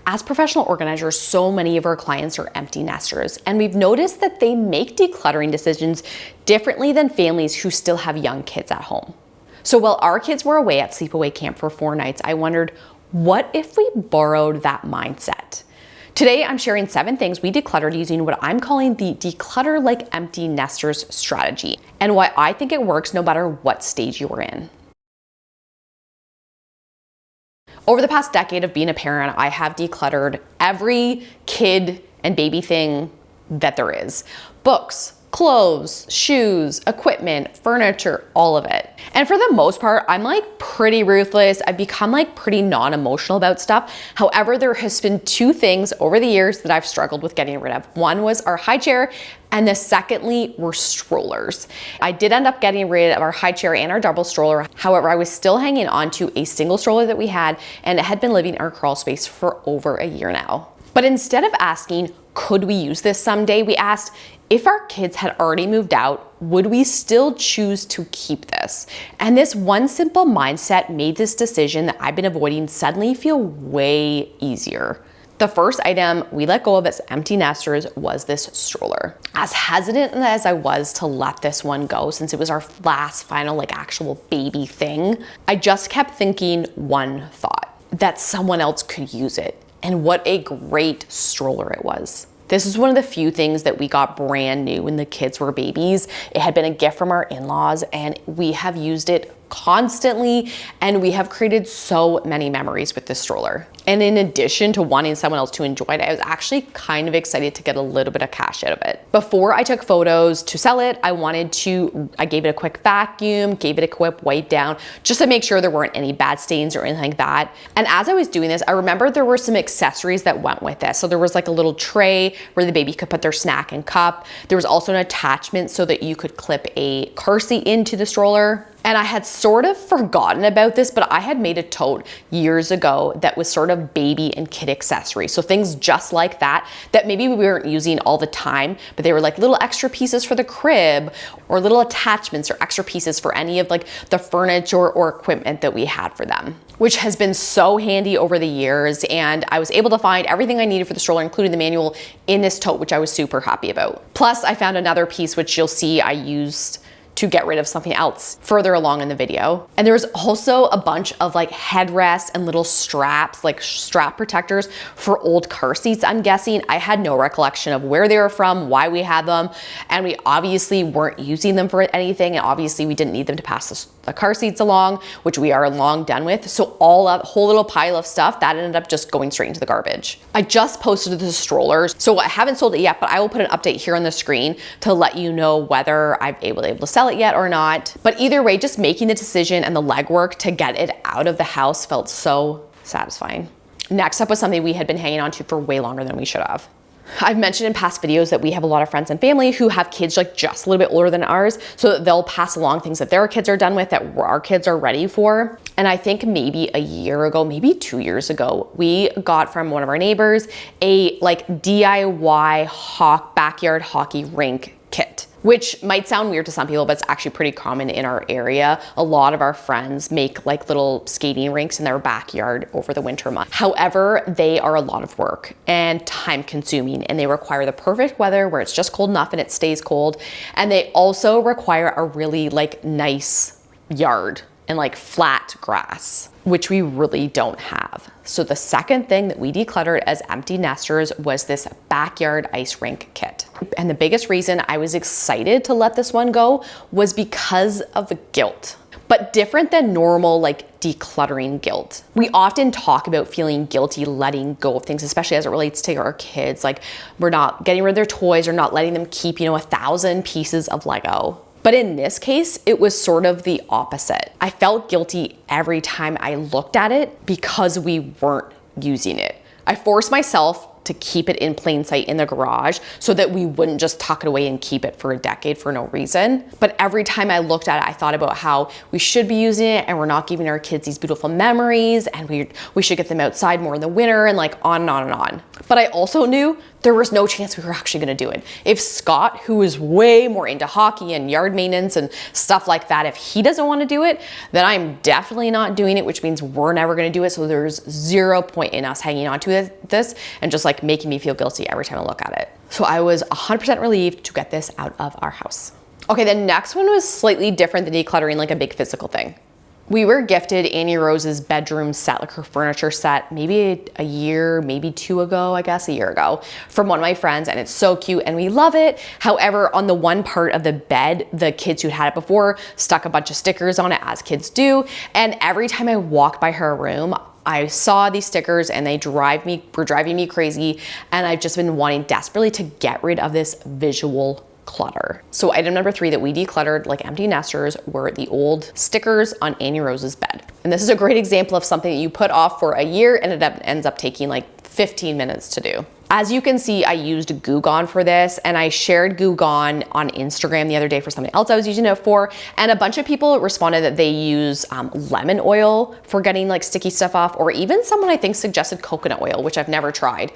As professional organizers, so many of our clients are empty nesters, and we've noticed that they make decluttering decisions differently than families who still have young kids at home. So while our kids were away at sleepaway camp for 4 nights, I wondered, what if we borrowed that mindset? Today, I'm sharing 7 things we decluttered using what I'm calling the declutter like empty nesters strategy, and why I think it works no matter what stage you are in. Over the past decade of being a parent, I have decluttered every kid and baby thing that there is. Books, clothes, shoes, equipment, furniture, all of it. And for the most part, I'm like pretty ruthless. I've become like pretty non-emotional about stuff. However, there has been 2 things over the years that I've struggled with getting rid of. One was our high chair, and the secondly were strollers. I did end up getting rid of our high chair and our double stroller. However, I was still hanging on to a single stroller that we had, and it had been living in our crawl space for over a year now. But instead of asking, could we use this someday, we asked, if our kids had already moved out, would we still choose to keep this? And this one simple mindset made this decision that I've been avoiding suddenly feel way easier. The first item we let go of as empty nesters was this stroller. As hesitant as I was to let this one go, since it was our last final like actual baby thing, I just kept thinking one thought, that someone else could use it. And what a great stroller it was. This is one of the few things that we got brand new when the kids were babies. It had been a gift from our in-laws, and we have used it constantly, and we have created so many memories with this stroller. And in addition to wanting someone else to enjoy it, I was actually kind of excited to get a little bit of cash out of it. Before I took photos to sell it, I gave it a quick vacuum, gave it a quick wipe down, just to make sure there weren't any bad stains or anything like that. And as I was doing this, I remembered there were some accessories that went with this. So there was like a little tray where the baby could put their snack and cup. There was also an attachment so that you could clip a car seat into the stroller. And I had sort of forgotten about this, but I had made a tote years ago that was sort of baby and kid accessories. So things just like that maybe we weren't using all the time, but they were like little extra pieces for the crib, or little attachments or extra pieces for any of like the furniture or equipment that we had for them, which has been so handy over the years. And I was able to find everything I needed for the stroller, including the manual, in this tote, which I was super happy about. Plus, I found another piece, which you'll see I used to get rid of something else further along in the video. And there was also a bunch of like headrests and little straps, like strap protectors for old car seats, I'm guessing. I had no recollection of where they were from, why we had them, and we obviously weren't using them for anything, and obviously we didn't need them to pass the car seats along, which we are long done with. So whole little pile of stuff that ended up just going straight into the garbage. I just posted the strollers, so I haven't sold it yet, but I will put an update here on the screen to let you know whether I'm able to sell it yet or not. But either way, just making the decision and the legwork to get it out of the house felt so satisfying. Next up was something we had been hanging on to for way longer than we should have. I've mentioned in past videos that we have a lot of friends and family who have kids like just a little bit older than ours, so that they'll pass along things that their kids are done with that our kids are ready for. And I think maybe a year ago, maybe 2 years ago, we got from one of our neighbors a like DIY backyard hockey rink kit, which might sound weird to some people, but it's actually pretty common in our area. A lot of our friends make like little skating rinks in their backyard over the winter months. However, they are a lot of work and time consuming, and they require the perfect weather where it's just cold enough and it stays cold. And they also require a really like nice yard and like flat grass, which we really don't have. So the second thing that we decluttered as empty nesters was this backyard ice rink kit. And the biggest reason I was excited to let this one go was because of the guilt. But different than normal like decluttering guilt. We often talk about feeling guilty letting go of things, especially as it relates to our kids. Like we're not getting rid of their toys or not letting them keep, 1,000 pieces of Lego. But in this case, it was sort of the opposite. I felt guilty every time I looked at it because we weren't using it. I forced myself to keep it in plain sight in the garage so that we wouldn't just tuck it away and keep it for a decade for no reason. But every time I looked at it, I thought about how we should be using it and we're not giving our kids these beautiful memories, and we should get them outside more in the winter, and like on and on and on. But I also knew there was no chance we were actually gonna do it. If Scott, who is way more into hockey and yard maintenance and stuff like that, if he doesn't wanna do it, then I'm definitely not doing it, which means we're never gonna do it. So there's zero point in us hanging on to this and just like making me feel guilty every time I look at it. So I was 100% relieved to get this out of our house. Okay, the next one was slightly different than decluttering, like a big physical thing. We were gifted Annie Rose's bedroom set, like her furniture set, maybe a year, maybe two ago, I guess a year ago, from one of my friends, and it's so cute and we love it. However, on the one part of the bed, the kids who'd had it before stuck a bunch of stickers on it, as kids do, and every time I walk by her room, I saw these stickers and they were driving me crazy, and I've just been wanting desperately to get rid of this visual clutter. So item number 3 that we decluttered like empty nesters were the old stickers on Annie Rose's bed. And this is a great example of something that you put off for a year and it ends up taking like 15 minutes to do. As you can see, I used Goo Gone for this, and I shared Goo Gone on Instagram the other day for something else I was using it for, and a bunch of people responded that they use lemon oil for getting like sticky stuff off, or even someone I think suggested coconut oil, which I've never tried.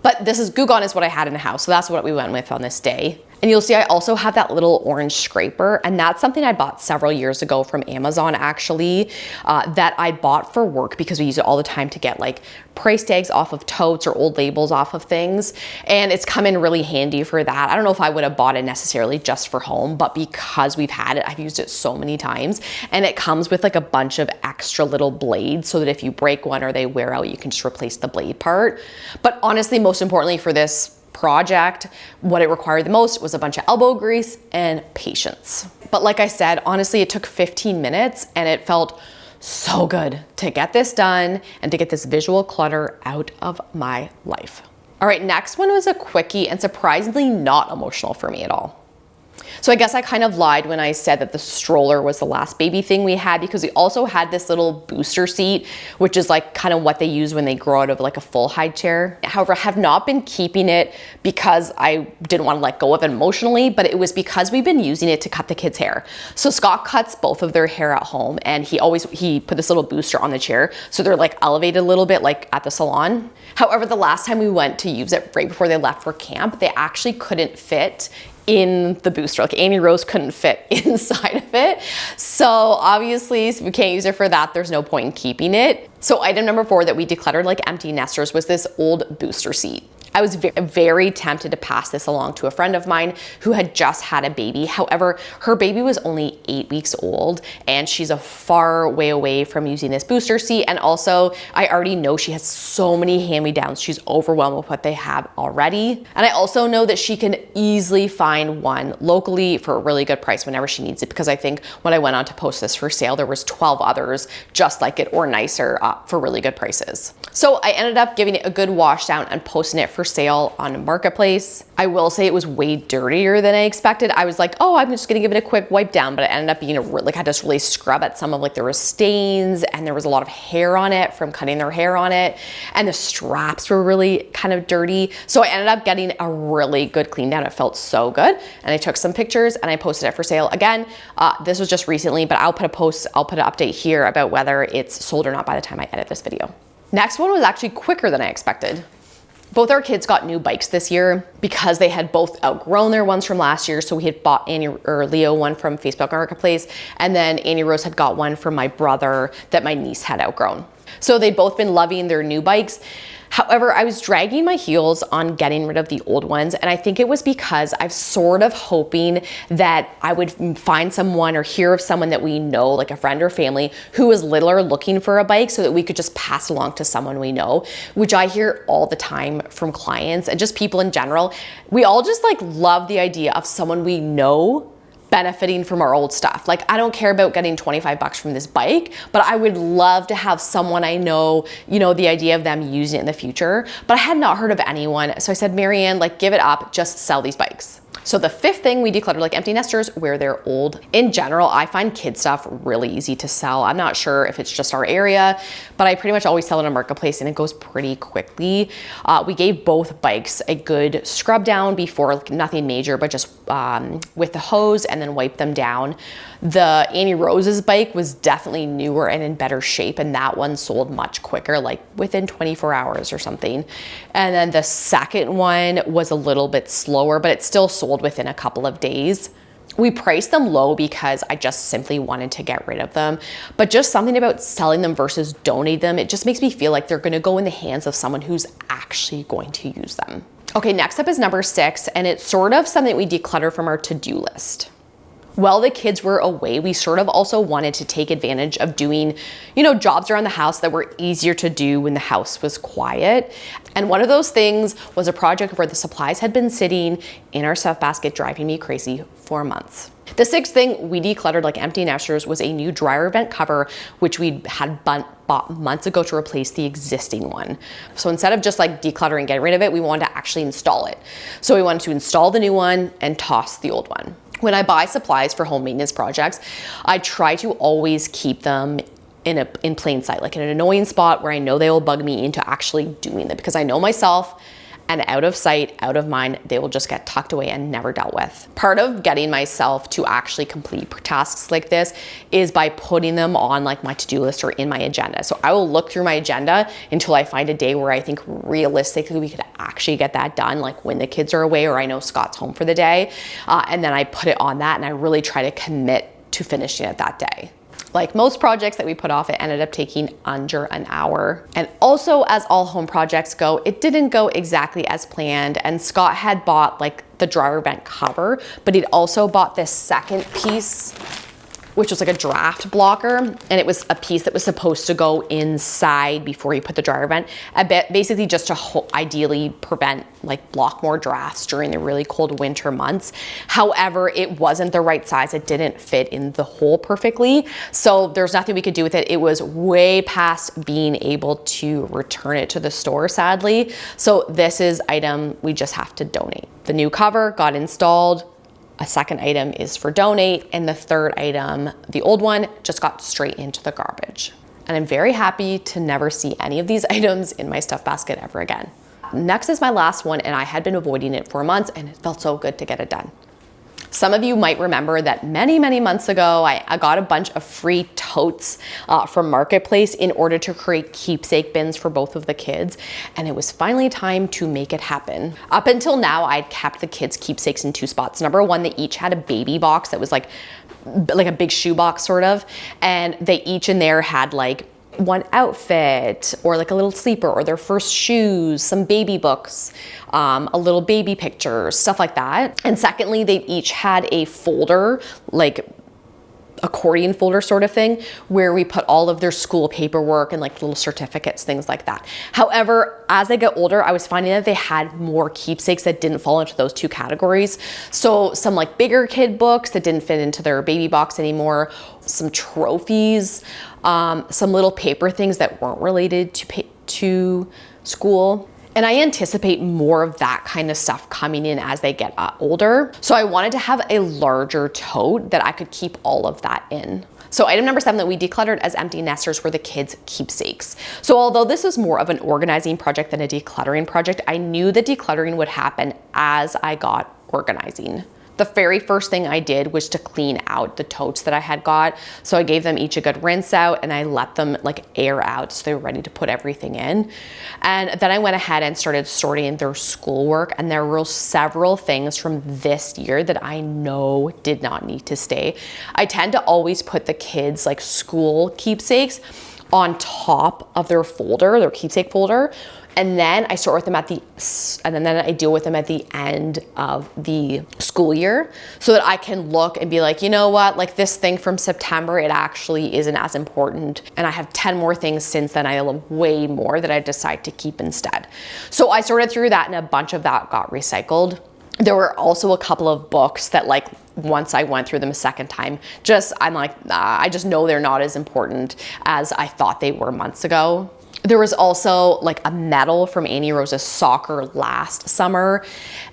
But this is Goo Gone is what I had in the house, so that's what we went with on this day. And you'll see I also have that little orange scraper, and that's something I bought several years ago from Amazon actually, that I bought for work because we use it all the time to get like price tags off of totes or old labels off of things. And it's come in really handy for that. I don't know if I would have bought it necessarily just for home, but because we've had it, I've used it so many times, and it comes with like a bunch of extra little blades so that if you break one or they wear out, you can just replace the blade part. But honestly, most importantly for this project, what it required the most was a bunch of elbow grease and patience. But like I said, honestly, it took 15 minutes and it felt so good to get this done and to get this visual clutter out of my life. All right, next one was a quickie and surprisingly not emotional for me at all. So I guess I kind of lied when I said that the stroller was the last baby thing we had, because we also had this little booster seat, which is like kind of what they use when they grow out of like a full high chair. However, I have not been keeping it because I didn't want to let go of it emotionally, but it was because we've been using it to cut the kids' hair. So Scott cuts both of their hair at home, and he put this little booster on the chair so they're like elevated a little bit like at the salon. However, the last time we went to use it right before they left for camp, they actually couldn't fit in the booster. Like Annie Rose couldn't fit inside of it. So obviously, if we can't use it for that, there's no point in keeping it. So item number 4 that we decluttered like empty nesters was this old booster seat. I was very tempted to pass this along to a friend of mine who had just had a baby. However, her baby was only 8 weeks old, and she's a far way away from using this booster seat. And also, I already know she has so many hand-me-downs. She's overwhelmed with what they have already. And I also know that she can easily find one locally for a really good price whenever she needs it, because I think when I went on to post this for sale, there was 12 others just like it or nicer for really good prices. So I ended up giving it a good wash down and posting it for sale on Marketplace. I will say it was way dirtier than I expected. I was like, oh, I'm just gonna give it a quick wipe down, but it ended up being I had to really scrub at some of like there were stains, and there was a lot of hair on it from cutting their hair on it, and the straps were really kind of dirty. So I ended up getting a really good clean down. It felt so good, and I took some pictures and I posted it for sale. Again, this was just recently, but I'll put an update here about whether it's sold or not by the time I edit this video. Next one was actually quicker than I expected. Both our kids got new bikes this year because they had both outgrown their ones from last year. So we had bought Leo one from Facebook Marketplace, and then Annie Rose had got one from my brother that my niece had outgrown. So they'd both been loving their new bikes. However, I was dragging my heels on getting rid of the old ones, and I think it was because I was sort of hoping that I would find someone or hear of someone that we know, like a friend or family, who was little or looking for a bike so that we could just pass along to someone we know, which I hear all the time from clients and just people in general. We all just like love the idea of someone we know benefiting from our old stuff. Like, I don't care about getting 25 bucks from this bike, but I would love to have someone I know, the idea of them using it in the future. But I had not heard of anyone. So I said, Marianne, like, give it up, just sell these bikes. So the fifth thing we declutter like empty nesters, where they're old. In general, I find kid stuff really easy to sell. I'm not sure if it's just our area, but I pretty much always sell it on Marketplace and it goes pretty quickly. We gave both bikes a good scrub down before, like nothing major, but just with the hose, and then wipe them down. The Annie Rose's bike was definitely newer and in better shape, and that one sold much quicker, like within 24 hours or something. And then the second one was a little bit slower, but it still sold within a couple of days. We priced them low because I just simply wanted to get rid of them, but just something about selling them versus donate them, it just makes me feel like they're gonna go in the hands of someone who's actually going to use them. Okay, next up is number 6, and it's sort of something we declutter from our to-do list. While the kids were away, we sort of also wanted to take advantage of doing, jobs around the house that were easier to do when the house was quiet. And one of those things was a project where the supplies had been sitting in our stuff basket, driving me crazy for months. The 6th thing we decluttered like empty nesters was a new dryer vent cover, which we had bought months ago to replace the existing one. So instead of just like decluttering, getting rid of it, we wanted to actually install it. So we wanted to install the new one and toss the old one. When I buy supplies for home maintenance projects, I try to always keep them in plain sight, like in an annoying spot where I know they will bug me into actually doing it, because I know myself, and out of sight, out of mind, they will just get tucked away and never dealt with. Part of getting myself to actually complete tasks like this is by putting them on like my to-do list or in my agenda. So I will look through my agenda until I find a day where I think realistically we could actually get that done, like when the kids are away or I know Scott's home for the day. And then I put it on that and I really try to commit to finishing it that day. Like most projects that we put off, it ended up taking under an hour. And also, as all home projects go, it didn't go exactly as planned. And Scott had bought like the dryer vent cover, but he'd also bought this second piece, which was like a draft blocker. And it was a piece that was supposed to go inside before you put the dryer vent, a bit basically just to ideally prevent, like block more drafts during the really cold winter months. However, it wasn't the right size. It didn't fit in the hole perfectly. So there's nothing we could do with it. It was way past being able to return it to the store, sadly. So this is item we just have to donate. The new cover got installed. A second item is for donate, and the third item, the old one, just got straight into the garbage. And I'm very happy to never see any of these items in my stuff basket ever again. Next is my last one, and I had been avoiding it for months, and it felt so good to get it done. Some of you might remember that many months ago, I got a bunch of free totes from Marketplace in order to create keepsake bins for both of the kids. And it was finally time to make it happen. Up until now, I'd kept the kids' keepsakes in 2 spots. Number one, they each had a baby box that was like a big shoe box sort of. And they each in there had like one outfit or like a little sleeper or their first shoes, some baby books, a little baby picture, stuff like that. And secondly, they each had a folder, like accordion folder sort of thing, where we put all of their school paperwork and like little certificates, things like that. However, as they get older, I was finding that they had more keepsakes that didn't fall into those 2 categories. So some like bigger kid books that didn't fit into their baby box anymore, some trophies, some little paper things that weren't related to school. And I anticipate more of that kind of stuff coming in as they get older. So I wanted to have a larger tote that I could keep all of that in. So item number 7 that we decluttered as empty nesters were the kids' keepsakes. So although this was more of an organizing project than a decluttering project, I knew that decluttering would happen as I got organizing. The very first thing I did was to clean out the totes that I had got. So I gave them each a good rinse out and I let them like air out so they were ready to put everything in. And then I went ahead and started sorting their schoolwork, and there were several things from this year that I know did not need to stay. I tend to always put the kids' like school keepsakes on top of their folder, their keepsake folder. And then I sort with them and then I deal with them at the end of the school year so that I can look and be like, you know what, like this thing from September, it actually isn't as important. And I have 10 more things since then. I have way more that I decide to keep instead. So I sorted through that and a bunch of that got recycled. There were also a couple of books that like, once I went through them a second time, I'm like, I just know they're not as important as I thought they were months ago. There was also like a medal from Annie Rose's soccer last summer.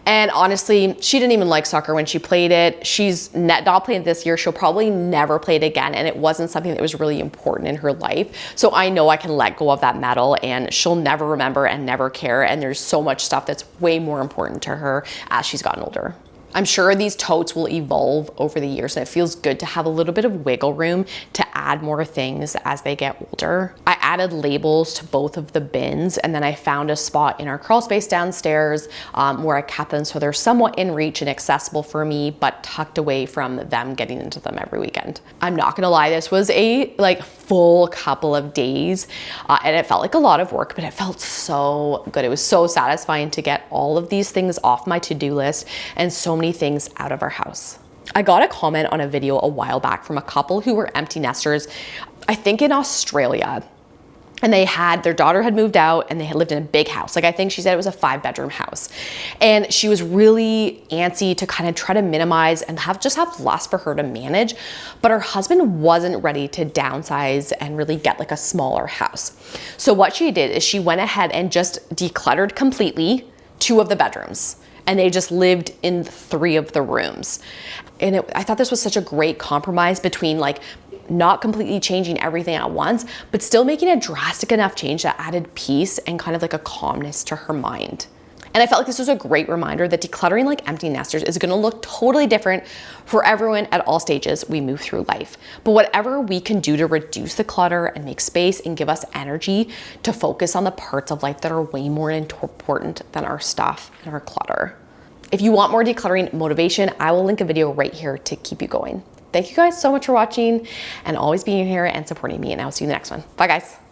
And honestly, she didn't even like soccer when she played it. She's not playing it this year. She'll probably never play it again. And it wasn't something that was really important in her life. So I know I can let go of that medal and she'll never remember and never care. And there's so much stuff that's way more important to her as she's gotten older. I'm sure these totes will evolve over the years, and it feels good to have a little bit of wiggle room to add more things as they get older. I added labels to both of the bins, and then I found a spot in our crawl space downstairs where I kept them so they're somewhat in reach and accessible for me, but tucked away from them getting into them every weekend. I'm not gonna lie, this was a full couple of days, and it felt like a lot of work, but it felt so good. It was so satisfying to get all of these things off my to-do list and so many things out of our house. I got a comment on a video a while back from a couple who were empty nesters, I think in Australia. And their daughter had moved out and they had lived in a big house. I think she said it was a 5-bedroom house. And she was really antsy to kind of try to minimize and have less for her to manage. But her husband wasn't ready to downsize and really get a smaller house. So what she did is she went ahead and just decluttered completely 2 of the bedrooms. And they just lived in 3 of the rooms. And I thought this was such a great compromise between not completely changing everything at once, but still making a drastic enough change that added peace and kind of a calmness to her mind. And I felt like this was a great reminder that decluttering like empty nesters is gonna look totally different for everyone at all stages we move through life. But whatever we can do to reduce the clutter and make space and give us energy to focus on the parts of life that are way more important than our stuff and our clutter. If you want more decluttering motivation, I will link a video right here to keep you going. Thank you guys so much for watching and always being here and supporting me, and I'll see you in the next one. Bye guys.